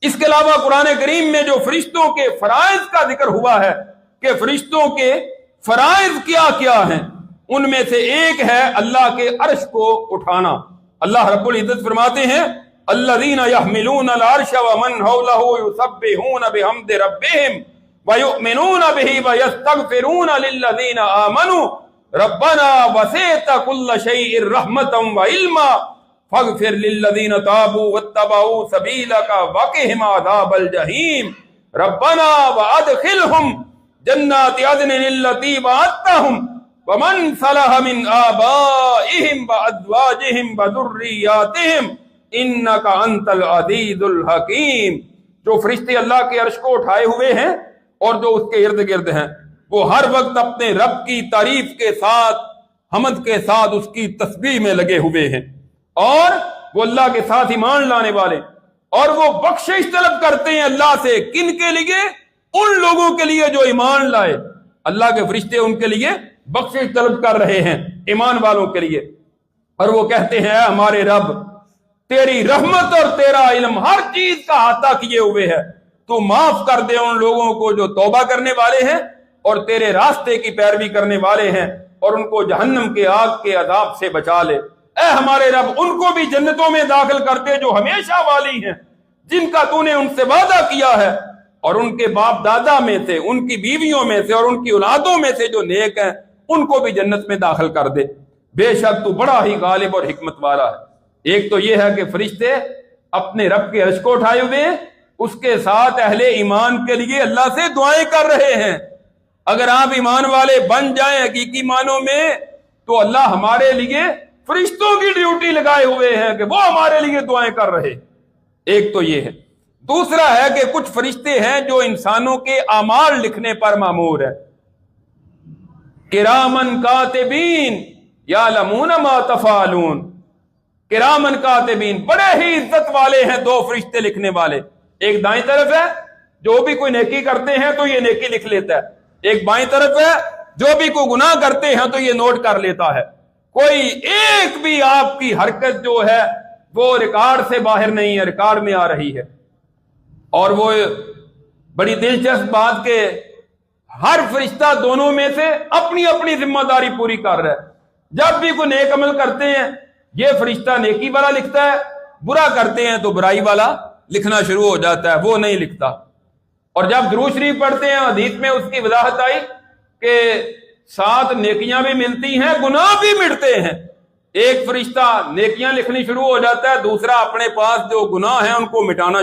اس کے علاوہ قرآن کریم میں جو فرشتوں کے فرائض کا ذکر ہوا ہے کہ فرشتوں کے فرائض کیا کیا ہیں، ان میں سے ایک ہے اللہ کے عرش کو اٹھانا۔ اللہ رب العزت فرماتے ہیں الذین یحملون العرش ومن حولہ یسبحون بحمد ربہم ویؤمنون بہ ویستغفرون للذین آمنوا ربنا وسعت کل شیء رحمتا وعلما فاغفر للذین تابوا واتبعوا سبیلک وقہم عذاب الجحیم ربنا وادخلہم جنات عدن التی وعدتہم ومن صلح من آبائہم وازواجہم وذریاتہم انک انت العزیز الحکیم۔ جو فرشتے اللہ کے عرش کو اٹھائے ہوئے ہیں اور جو اس کے ارد گرد ہیں، وہ ہر وقت اپنے رب کی تعریف کے ساتھ، حمد کے ساتھ اس کی تسبیح میں لگے ہوئے ہیں، اور وہ اللہ کے ساتھ ایمان لانے والے، اور وہ بخشش طلب کرتے ہیں اللہ سے۔ کن کے لیے؟ ان لوگوں کے لیے جو ایمان لائے۔ اللہ کے فرشتے ان کے لیے بخشش طلب کر رہے ہیں، ایمان والوں کے لیے، اور وہ کہتے ہیں اے ہمارے رب، تیری رحمت اور تیرا علم ہر چیز کا احاطہ کیے ہوئے ہے، تو معاف کر دے ان لوگوں کو جو توبہ کرنے والے ہیں اور تیرے راستے کی پیروی کرنے والے ہیں، اور ان کو جہنم کے آگ کے عذاب سے بچا لے۔ اے ہمارے رب، ان کو بھی جنتوں میں داخل کر دے جو ہمیشہ والی ہیں، جن کا تو نے ان سے وعدہ کیا ہے، اور ان کے باپ دادا میں سے، ان کی بیویوں میں سے اور ان کی اولادوں میں سے جو نیک ہیں، ان کو بھی جنت میں داخل کر دے۔ بے شک تو بڑا ہی غالب اور حکمت والا ہے۔ ایک تو یہ ہے کہ فرشتے اپنے رب کے عرش کو اٹھائے ہوئے ہیں، اس کے ساتھ اہل ایمان کے لیے اللہ سے دعائیں کر رہے ہیں۔ اگر آپ ایمان والے بن جائیں حقیقی معنوں میں، تو اللہ ہمارے لیے فرشتوں کی ڈیوٹی لگائے ہوئے ہیں کہ وہ ہمارے لیے دعائیں کر رہے۔ ایک تو یہ ہے۔ دوسرا ہے کہ کچھ فرشتے ہیں جو انسانوں کے اعمال لکھنے پر مامور ہیں، کرامن کاتبین یعلمون ما تفعلون۔ کرامن کاتبین، بڑے ہی عزت والے ہیں دو فرشتے لکھنے والے۔ ایک دائیں طرف ہے، جو بھی کوئی نیکی کرتے ہیں تو یہ نیکی لکھ لیتا ہے۔ ایک بائیں طرف ہے، جو بھی کوئی گناہ کرتے ہیں تو یہ نوٹ کر لیتا ہے۔ کوئی ایک بھی آپ کی حرکت جو ہے وہ ریکارڈ سے باہر نہیں ہے، ریکارڈ میں آ رہی ہے۔ اور وہ بڑی دلچسپ بات کہ ہر فرشتہ دونوں میں سے اپنی اپنی ذمہ داری پوری کر رہا ہے۔ جب بھی کوئی نیک عمل کرتے ہیں، یہ فرشتہ نیکی والا لکھتا ہے، برا کرتے ہیں تو برائی والا لکھنا شروع ہو جاتا ہے، وہ نہیں لکھتا۔ اور جب درود شریف پڑھتے ہیں، حدیث میں اس کی وضاحت آئی کہ 7 نیکیاں بھی ملتی ہیں، گناہ بھی مٹتے ہیں۔ ایک فرشتہ نیکیاں لکھنی شروع ہو جاتا ہے، دوسرا اپنے پاس جو گناہ ہیں ان کو مٹانا